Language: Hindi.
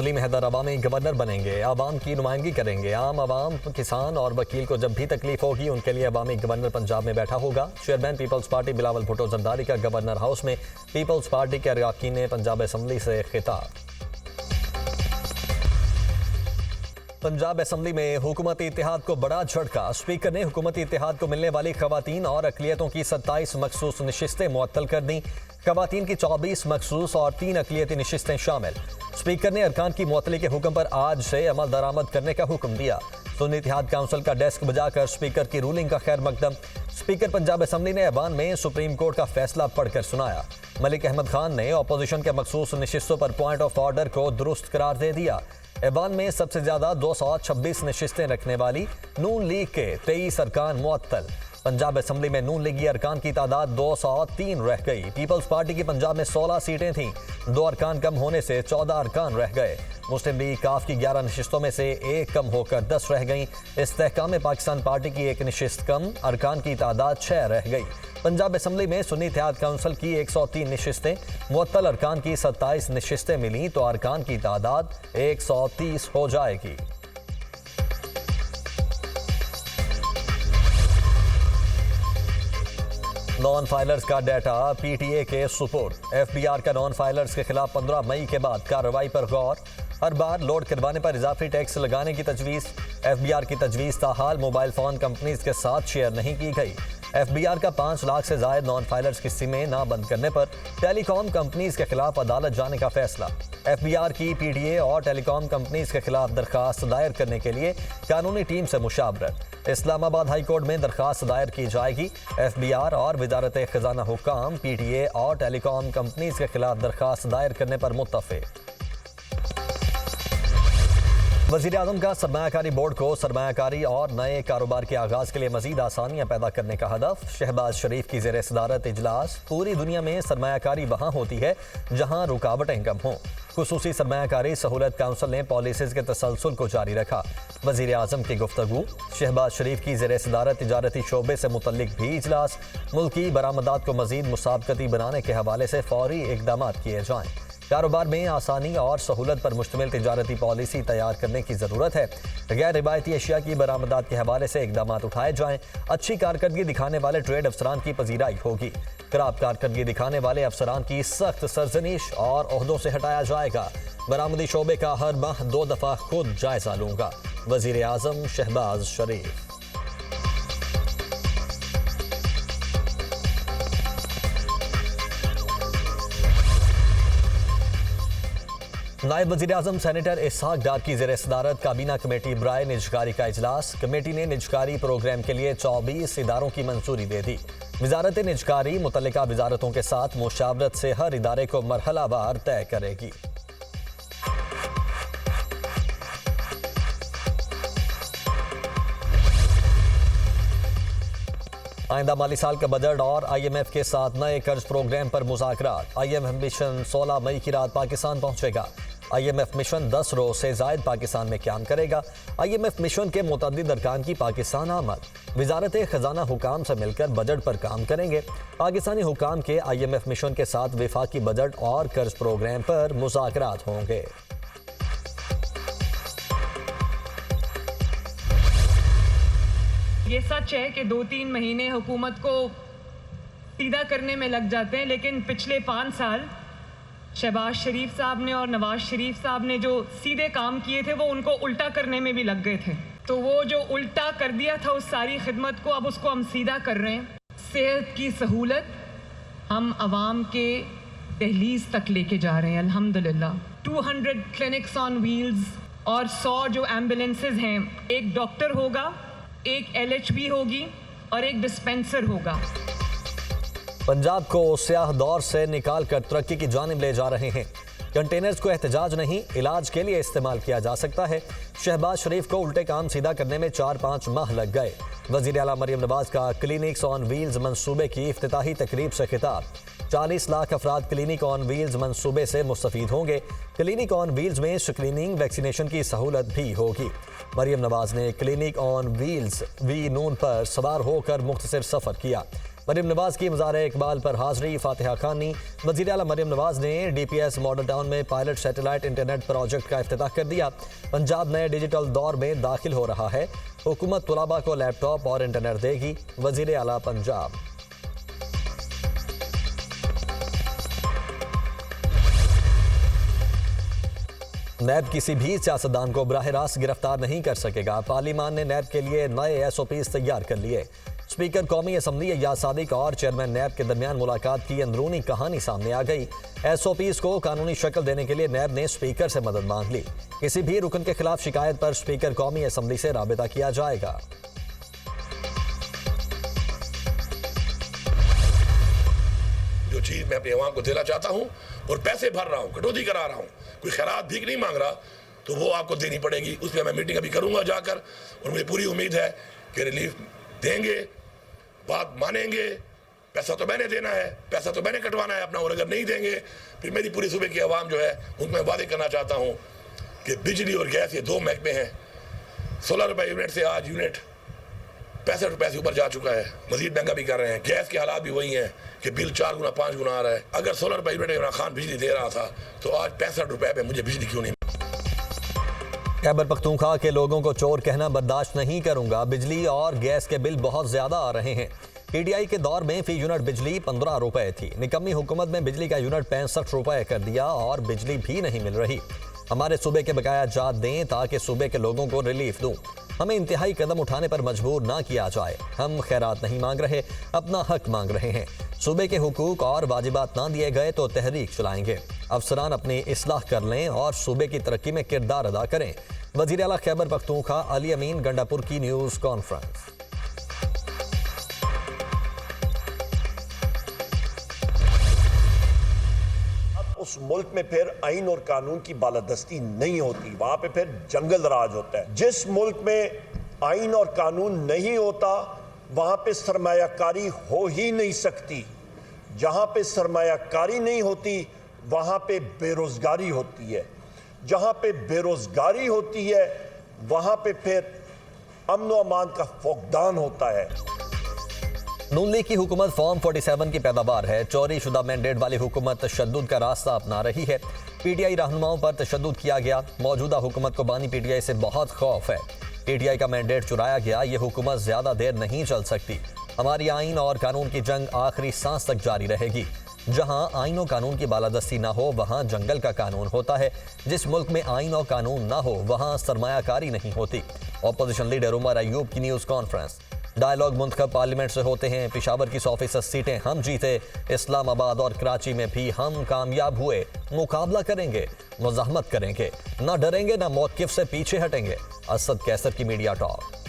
सलीम हैदर अवामी गवर्नर बनेंगे, आवाम की नुमाइंदगी करेंगे। आम आवाम, किसान और वकील को जब भी तकलीफ होगी उनके लिए अवामी गवर्नर पंजाब में बैठा होगा। Chairman People's Party Bilawal Bhutto Zardari का गवर्नर हाउस में पीपल्स पार्टी के अरकान ने पंजाब असम्बली से खिताब। पंजाब असम्बली में हुकूमती इत्तेहाद को बड़ा झटका। स्पीकर ने हुकूमती इत्तेहाद को मिलने वाली खवातीन और अक़लियतों की 27 मखसूस नशिस्तें मुअत्तल कर दी। खवातीन की 24 मखसूस और 3 अक़लियती नशिस्तें शामिल। स्पीकर ने अरकान की मुअत्तली के हुक्म पर आज से अमल दरामद करने का हुक्म दिया। सुन्नी इत्तेहाद काउंसिल का डेस्क बजाकर स्पीकर की रूलिंग का खैर मकदम। स्पीकर पंजाब असम्बली ने ऐवान में सुप्रीम कोर्ट का फैसला पढ़कर सुनाया। मलिक अहमद खान ने अपोजिशन के मखसूस नशिस्तों पर पॉइंट ऑफ ऑर्डर को दुरुस्त करार दे दिया। ऐवान में सबसे ज्यादा 226 नशिस्तें रखने वाली नून लीग के 23 अरकान मुअत्तल। पंजाब असम्बली में नून लीगी अरकान की तादाद 203 रह गई। पीपल्स पार्टी की पंजाब में 16 सीटें थीं, 2 अरकान कम होने से 14 अरकान रह गए। मुस्लिम लीग काफ की 11 नशिस्तों में से 1 कम होकर 10 रह गई। इस्तेहकाम पाकिस्तान पार्टी की 1 नशिस्त कम, अरकान की तादाद 6 रह गई। पंजाब असम्बली में सुन्नी इत्तेहाद काउंसिल की 103 नशिस्तें, मुअत्तल अरकान की 27 नशिस्तें मिली तो अरकान की तादाद 130 हो जाएगी। नॉन फाइलर्स का डाटा पीटीए के सुपुर्द। एफबीआर का नॉन फाइलर्स के खिलाफ 15 मई के बाद कार्रवाई पर गौर। हर बार लोड करवाने पर इजाफी टैक्स लगाने की तजवीज़। एफबीआर की तजवीज़ ताहाल मोबाइल फ़ोन कंपनीज के साथ शेयर नहीं की गई। एफबीआर का 5 लाख से ज़ायद नॉन फाइलर्स की सिमें ना बंद करने पर टेलीकॉम कंपनीज के खिलाफ अदालत जाने का फैसला। एफबीआर की पीटीए और टेलीकॉम कंपनीज के खिलाफ दरखास्त दायर करने के लिए कानूनी टीम से मुशावरत। इस्लामाबाद हाई कोर्ट में दरखास्त दायर की जाएगी। एफबीआर और वजारत खजाना हुक्काम पीटीए और टेलीकॉम कंपनीज के खिलाफ दरखास्त दायर करने पर मुत्तफिक। वज़ीर आज़म का सरमायाकारी बोर्ड को सरमायाकारी और नए कारोबार के आगाज के लिए मजीद आसानियां पैदा करने का हदफ। शहबाज शरीफ की ज़ेर सदारत इजलास। पूरी दुनिया में सरमायाकारी वहाँ होती है जहाँ रुकावटें कम हों। खुसूसी सरमायाकारी सहूलत काउंसिल ने पॉलिसीज़ के तसलसल को जारी रखा। वज़ीर आज़म की गुफ्तगू। शहबाज शरीफ की ज़ेर सदारत तिजारती शोबे से मुतल्लिक भी इजलास। मुल्की बरामदात को मजीद मुसाबकती बनाने के हवाले से फौरी इकदाम किए जाएँ। कारोबार में आसानी और सहूलत पर मुश्तमिल तिजारती पॉलिसी तैयार करने की ज़रूरत है। गैर रिवायती अशिया की बरामदात के हवाले से इकदाम उठाए जाएँ। अच्छी कारकर्दगी दिखाने वाले ट्रेड अफसरान की पजीराई होगी। खराब कारकर्दगी दिखाने वाले अफसरान की सख्त सरजनीश और ओहदों से हटाया जाएगा। बरामदी शोबे का हर माह 2 दफ़ा खुद जायजा लूंगा। वज़ीर आज़म शहबाज शरीफ। नायब वज़ीर आज़म सेनेटर इसहाक डार की ज़ेर सदारत काबीना कमेटी बराए निजकारी का इजलास। कमेटी ने निजकारी प्रोग्राम के लिए 24 इदारों की मंजूरी दे दी। वजारत निजकारी मुतल्लिका वजारतों के साथ मुशावरत से हर इदारे को मरहलावार तय करेगी। आइंदा माली साल का बजट और IMF के साथ नए कर्ज प्रोग्राम पर मुज़ाकरात। IMF मिशन 16 मई की रात पाकिस्तान पहुंचेगा। IMF मिशन 10 रोज से जायद पाकिस्तान में क्याम करेगा। IMF मिशन के मुतअद्दिद अरकान की पाकिस्तान आमद। वजारत खजाना हुकाम से मिलकर बजट पर काम करेंगे। पाकिस्तानी हुकाम के IMF मिशन के साथ विफाकी बजट और कर्ज प्रोग्राम पर मुज़ाकरात होंगे। ये सच है कि 2-3 महीने हुकूमत को सीधा करने में लग जाते हैं, लेकिन पिछले 5 साल शहबाज शरीफ साहब ने और नवाज शरीफ साहब ने जो सीधे काम किए थे वो उनको उल्टा करने में भी लग गए थे। तो वो जो उल्टा कर दिया था उस सारी खिदमत को अब उसको हम सीधा कर रहे हैं। सेहत की सहूलत हम आवाम के दहलीज तक लेके जा रहे हैं अल्हम्दुलिल्लाह। 200 क्लिनिक्स ऑन व्हील्स और 100 जो एम्बुलेंसेज हैं, एक डॉक्टर होगा, एक LHB होगी और एक डिस्पेंसर होगा। पंजाब को स्याह दौर से निकाल कर तरक्की की जानिब ले जा रहे हैं। कंटेनर्स को एहतजाज नहीं इलाज के लिए इस्तेमाल किया जा सकता है। शहबाज शरीफ को उल्टे काम सीधा करने में 4-5 माह लग गए। वज़ीर आला मरियम नवाज का क्लिनिक्स ऑन व्हील्स मंसूबे की इफ्तिताही तकरीब से खिताब। 40 लाख अफराद क्लिनिक ऑन व्हील्स मंसूबे से मुस्तफीद होंगे। क्लिनिक ऑन व्हील्स में स्क्रीनिंग वैक्सीनेशन की सहूलत भी होगी। मरियम नवाज ने क्लिनिक ऑन व्हील्स वी नून पर सवार होकर मुख्तसर सफ़र किया। मरियम नवाज की मज़ार इकबाल पर हाजिरी, फातिहा खानी। वज़ीर आला मरियम नवाज ने DPS मॉडल टाउन में पायलट सैटेलाइट इंटरनेट प्रोजेक्ट का इफ्तिताह कर दिया। पंजाब नए डिजिटल दौर में दाखिल हो रहा है। हुकूमत तुलाबा को लैपटॉप और इंटरनेट देगी। वज़ीर आला पंजाब। नैब किसी भी सियासतदान को बराह रास्त गिरफ्तार नहीं कर सकेगा। पार्लियामान ने नैब के लिए नए SOPs तैयार कर लिए। स्पीकर कौमी असम्बली अय्याज सादिक और चेयरमैन नैब के दरमियान मुलाकात की अंदरूनी कहानी सामने आ गई। SOPs को कानूनी शक्ल देने के लिए नैब ने स्पीकर से मदद मांग ली। किसी भी रुकन के खिलाफ शिकायत पर स्पीकर कौमी असम्बली से राबिता किया जाएगा। जो चीज मैं अपनी अवाम को देना चाहता हूं और पैसे भर रहा हूं, कटौती करा रहा हूं, कोई खैरात भीख नहीं मांग रहा, तो वो आपको देनी पड़ेगी। उस पर मैं मीटिंग अभी करूंगा जाकर, और मुझे पूरी उम्मीद है कि रिलीफ देंगे, बात मानेंगे। पैसा तो मैंने देना है, पैसा तो मैंने कटवाना है अपना, और अगर नहीं देंगे फिर मेरी पूरी सूबे की आवाम जो है उनको मैं वादे करना चाहता हूँ कि बिजली और गैस ये दो महकमे हैं। 16 रुपये यूनिट से आज यूनिट 65 रुपये से ऊपर जा चुका है। मजीद महंगा भी कर रहे हैं। गैस के हालात भी वही हैं कि बिल 4 गुना 5 गुना आ रहा है। अगर 16 रुपये यूनिट इमरान खान बिजली दे रहा था तो आज 65 रुपये पे मुझे बिजली क्यों नहीं। खैबर पख्तूनख्वा के लोगों को चोर कहना बर्दाश्त नहीं करूंगा। बिजली और गैस के बिल बहुत ज्यादा आ रहे हैं। PTI के दौर में फी यूनिट बिजली 15 रुपए थी। निकम्मी हुकूमत में बिजली का यूनिट 65 रुपए कर दिया और बिजली भी नहीं मिल रही। हमारे सूबे के बकाया जात दें ताकि सूबे के लोगों को रिलीफ दूं। हमें इंतहाई कदम उठाने पर मजबूर ना किया जाए। हम खैरात नहीं मांग रहे, अपना हक मांग रहे हैं। सूबे के हुकूक और वाजिबात ना दिए गए तो तहरीक चलाएंगे। अफसरान अपनी इस्लाह कर लें और सूबे की तरक्की में किरदार अदा करें। वज़ीर आला खैबर पख्तूनख्वा अली अमीन गंडापुर की न्यूज़ कॉन्फ्रेंस। उस मुल्क में फिर आइन और कानून की बालादस्ती नहीं होती, वहां पे फिर जंगल राज होता है। जिस मुल्क में आइन और कानून नहीं होता वहां पे सरमायाकारी हो ही नहीं सकती। जहां पे सरमायाकारी नहीं होती वहां पे बेरोजगारी होती है। जहां पे बेरोजगारी होती है वहां पे फिर अमन व अमान का फुकदान होता है। नून लीग की हुकूमत फॉर्म 47 की पैदावार है। चोरी शुदा मैंडेट वाली हुकूमत तशद्दुद का रास्ता अपना रही है। PTI रहनुमाओं पर तशद्दुद किया गया। मौजूदा हुकूमत को बानी PTI से बहुत खौफ है। PTI का मैंडेट चुराया गया। ये हुकूमत ज्यादा देर नहीं चल सकती। हमारी आइन और कानून की जंग आखिरी सांस तक जारी रहेगी। जहां आइन और कानून की बालादस्ती ना हो वहां जंगल का कानून होता है। जिस मुल्क में आइन और कानून ना हो वहां सरमायाकारी नहीं होती। अपोजिशन लीडर उमर अयूब की न्यूज़ कॉन्फ्रेंस। डायलॉग मुंतखब पार्लियामेंट से होते हैं। पेशावर की 100% सीटें हम जीते। इस्लामाबाद और कराची में भी हम कामयाब हुए। मुकाबला करेंगे, मुज़ाहमत करेंगे, ना डरेंगे ना मौक़िफ़ से पीछे हटेंगे। असद कैसर की मीडिया टॉक।